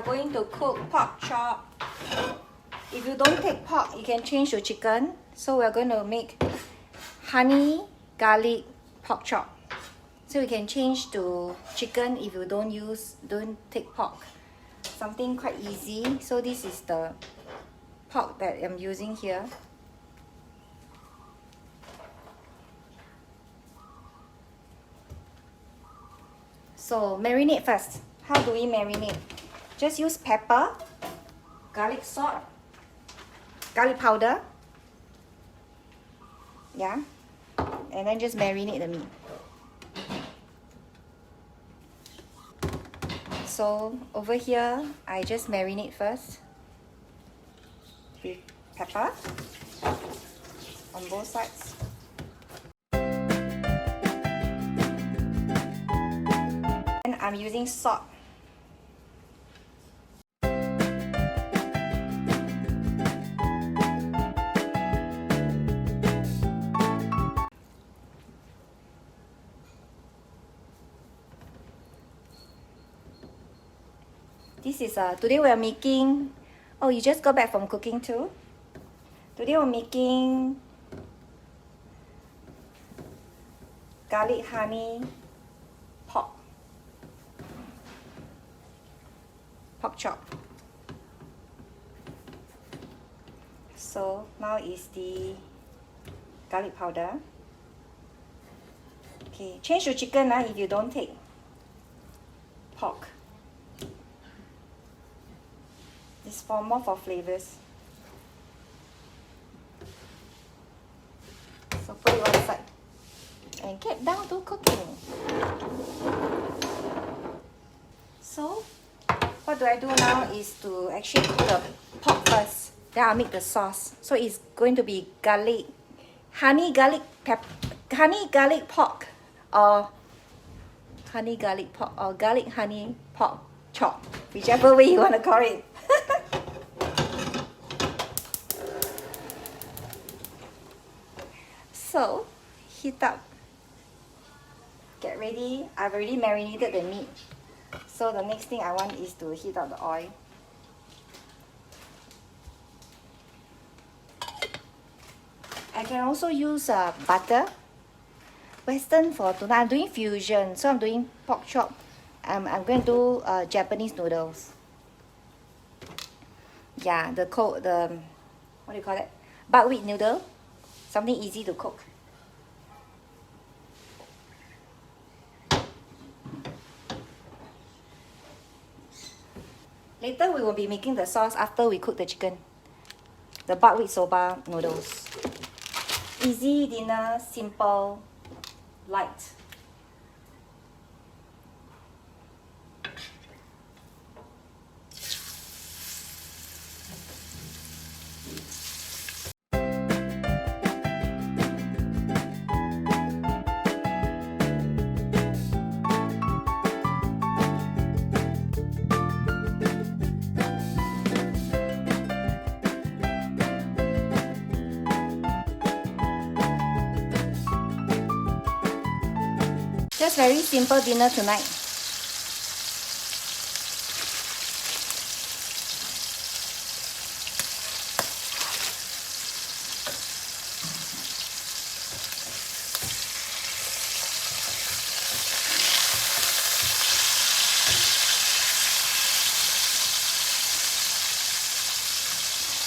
going to cook pork chop. If you don't take pork, you can change to chicken. So we're going to make honey garlic pork chop. So you can change to chicken if you don't take pork. Something quite easy. So this is the pork that I'm using here. So marinate first. How do we marinate? Just use pepper, garlic salt, garlic powder. Yeah. And then just marinate the meat. So over here, I just marinate first with pepper on both sides. And I'm using salt. This is today we are making, oh, you just got back from cooking too? Today we're making garlic honey pork chop. So now is the garlic powder. Okay, change to chicken if you don't take pork. It's more for flavors. So put it one side and get down to cooking. So what do I do now is to actually cook the pork first. Then I'll make the sauce. So it's going to be honey garlic pork or garlic honey pork chop, whichever way you want to call it. So heat up, get ready. I've already marinated the meat. So the next thing I want is to heat up the oil. I can also use butter. Western for tonight. I'm doing fusion, so I'm doing pork chop. I'm going to do Japanese noodles. Yeah, the what do you call it? Buckwheat noodle. Something easy to cook. Later we will be making the sauce after we cook the chicken. The buckwheat soba noodles. Easy dinner, simple, light. Just very simple dinner tonight.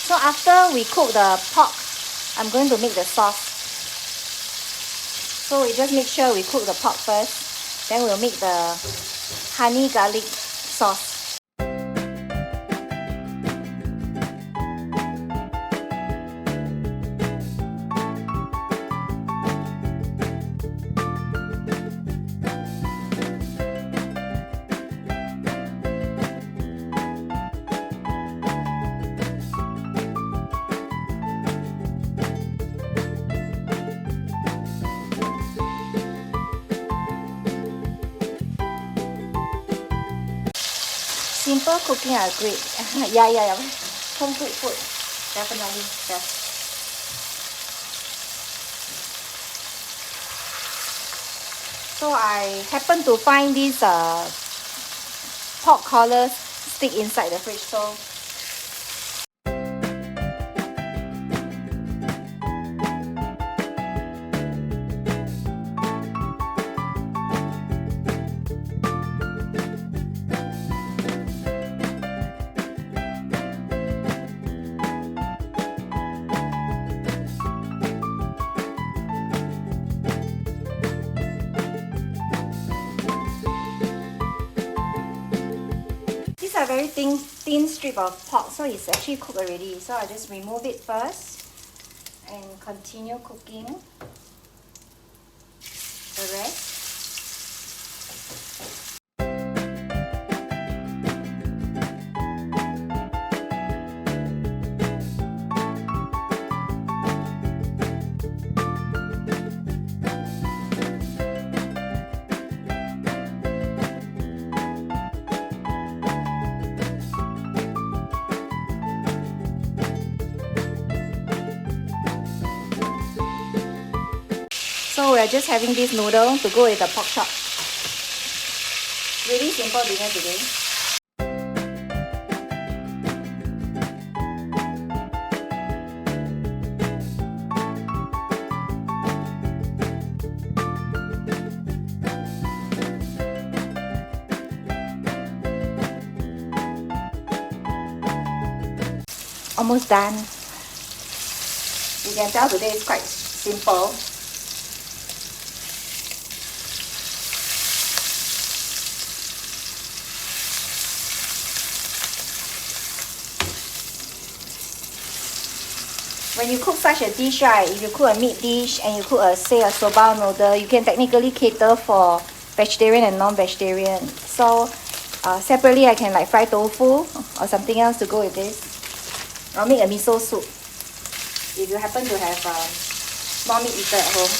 So after we cook the pork, I'm going to make the sauce. So we just make sure we cook the pork first, then we'll make the honey garlic sauce. Simple cooking are great. yeah. Home cooked food, definitely best. So I happened to find these pork collars stick inside the fridge. So these are very thin strip of pork, so it's actually cooked already. So I just remove it first and continue cooking the rest. So we're just having this noodle to go with the pork chop. Really simple dinner today. Almost done. You can tell today is quite simple. When you cook such a dish, right, if you cook a meat dish and you cook a, say, a soba noodle, you can technically cater for vegetarian and non-vegetarian. So separately, I can like fry tofu or something else to go with this. Or make a miso soup if you happen to have non-meat eater at home.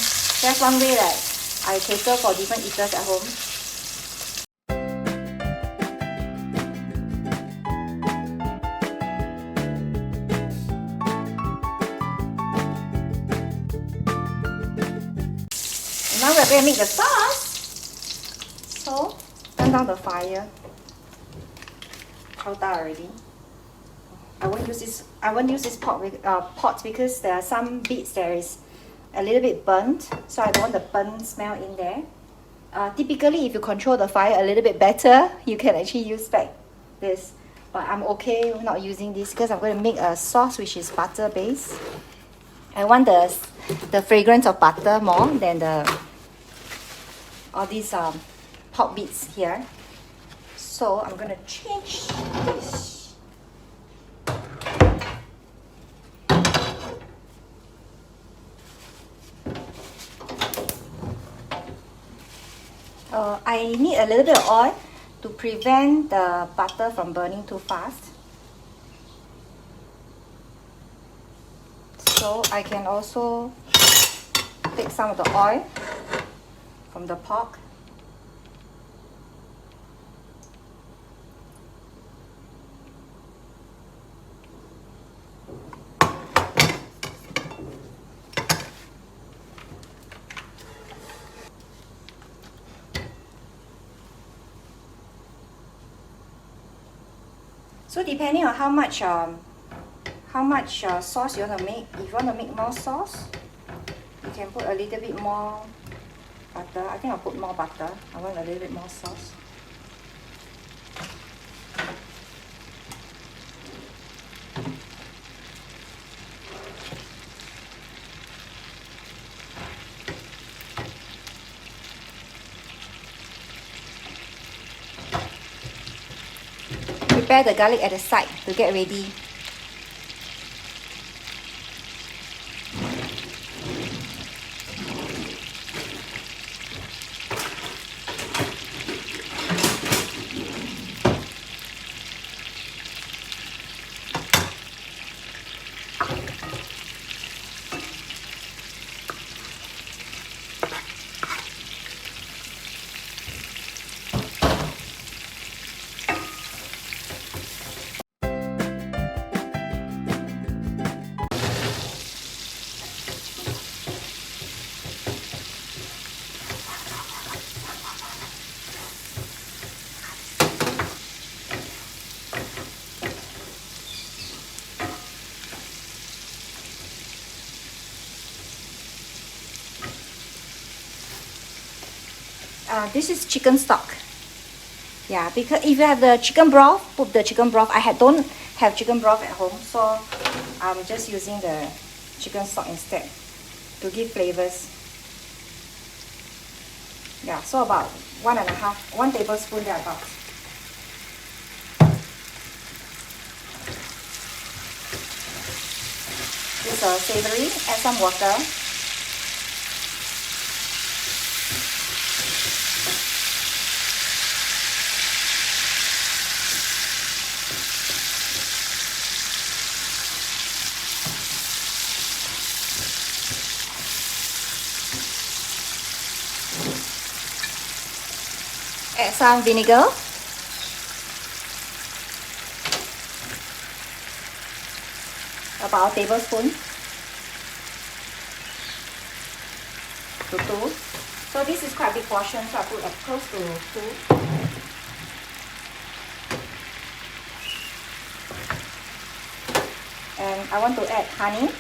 That's one way that I cater for different eaters at home. Now we're going to make the sauce. So, turn down the fire. Chao da already. I won't use this pot because there are some bits there is a little bit burnt, so I don't want the burnt smell in there. Typically, if you control the fire a little bit better, you can actually use back this. But I'm okay not using this because I'm going to make a sauce which is butter based. I want the fragrance of butter more than all these pork bits here. So I'm going to change this. I need a little bit of oil to prevent the butter from burning too fast. So I can also take some of the oil from the pork. So depending on how much sauce you want to make, if you want to make more sauce, you can put a little bit more butter. I think I'll put more butter. I want a little bit more sauce. Prepare the garlic at the side to get ready. This is chicken stock. Yeah, because if you have the chicken broth, put the chicken broth. Don't have chicken broth at home, so I'm just using the chicken stock instead to give flavors. Yeah, so about 1 tablespoon thereabout. This is savory. Add some water. Add some vinegar. About a tablespoon to 2. So this is quite a big portion, so I put close to 2. And I want to add honey.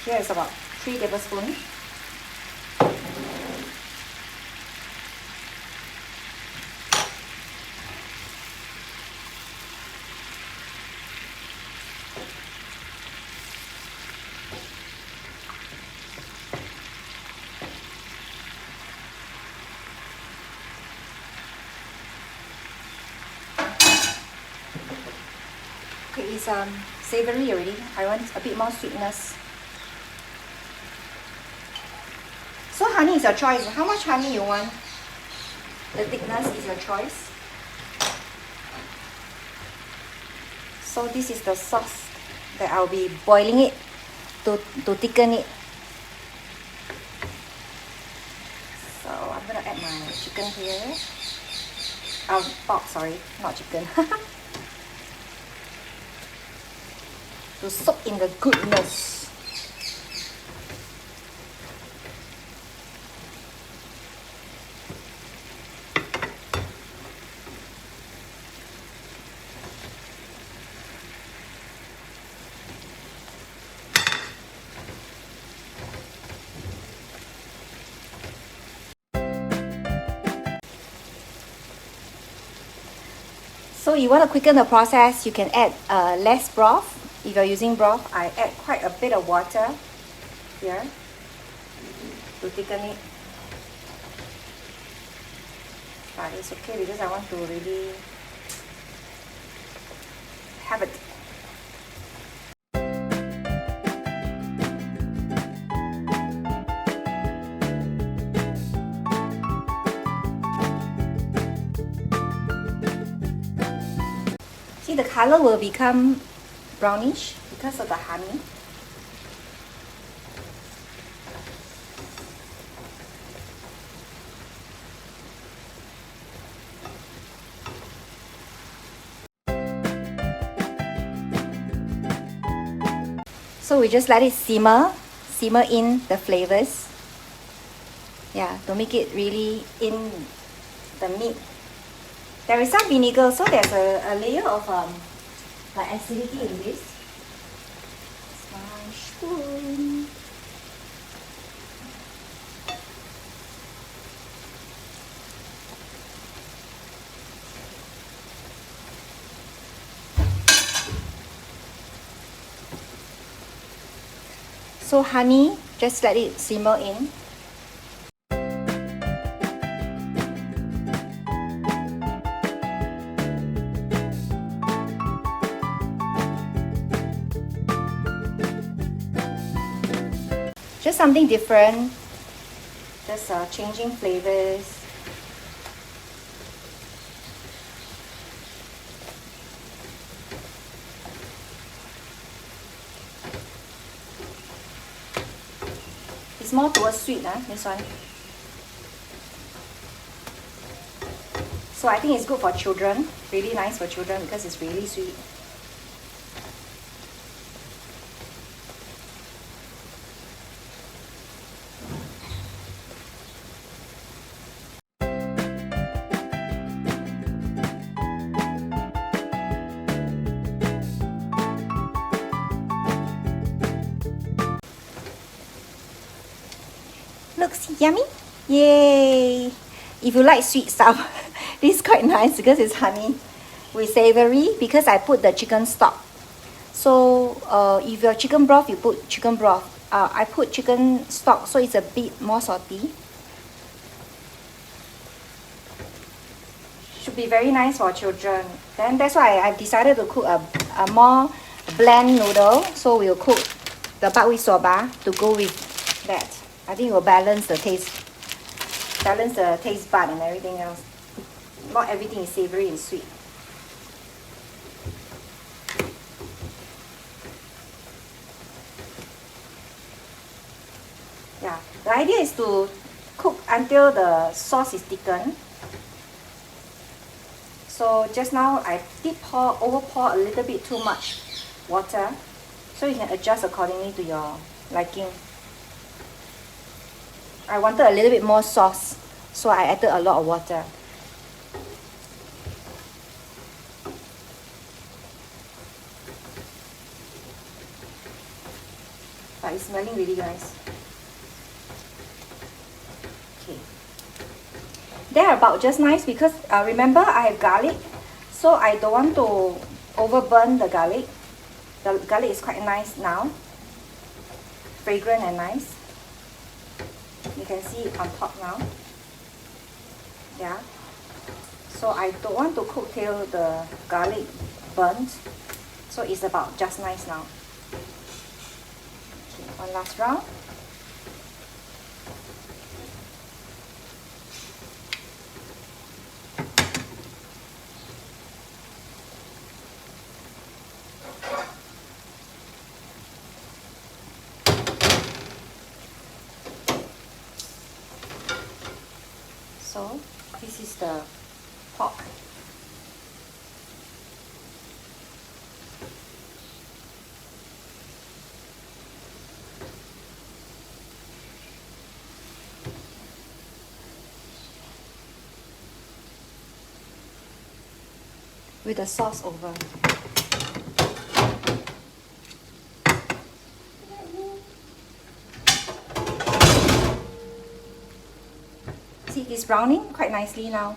Here is about 3 tablespoons. Okay, it's savory already. I want a bit more sweetness. So honey is your choice. How much honey you want? The thickness is your choice. So this is the sauce that I'll be boiling it to thicken it. So I'm gonna add my chicken here. Pork, sorry, not chicken. To soak in the goodness. So you want to quicken the process, you can add less broth. If you're using broth, I add quite a bit of water here to thicken it. But it's okay because I want to really have it. See, the color will become brownish because of the honey. So we just let it simmer in the flavors. Yeah, to make it really in the meat. There is some vinegar, so there's a layer of like acidity in this. One spoon. So honey, just let it simmer in. Just something different, just changing flavors. It's more towards sweet, this one. So I think it's good for children, really nice for children because it's really sweet. looks yummy. Yay! If you like sweet stuff, this is quite nice because it's honey with savory because I put the chicken stock. So if your chicken broth, you put chicken broth. I put chicken stock, so it's a bit more salty. Should be very nice for children. Then that's why I've decided to cook a more bland noodle. So we'll cook the buckwheat soba to go with that. I think it will balance the taste bud and everything else. Not everything is savory and sweet. Yeah, the idea is to cook until the sauce is thickened. So just now I did over pour a little bit too much water, so you can adjust accordingly to your liking. I wanted a little bit more sauce, so I added a lot of water. But it's smelling really nice. Okay. They're about just nice because remember I have garlic, so I don't want to overburn the garlic. The garlic is quite nice now, fragrant and nice. You can see it on top now. Yeah. So I don't want to cook till the garlic burnt. So it's about just nice now. Okay, one last round. So this is the pork. With the sauce over. See, it's browning quite nicely now.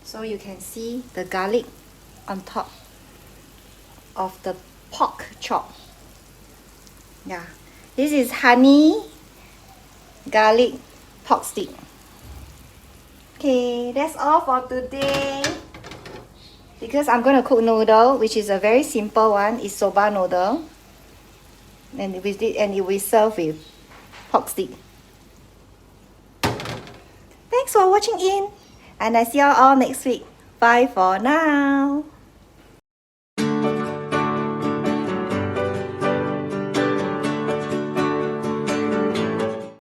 So you can see the garlic on top of the pork chop. Yeah, this is honey garlic pork stick. Okay, that's all for today. Because I'm going to cook noodle, which is a very simple one. It's soba noodle, and with it, and it will serve with pork stick. Thanks for watching in, and I see you all next week. Bye for now.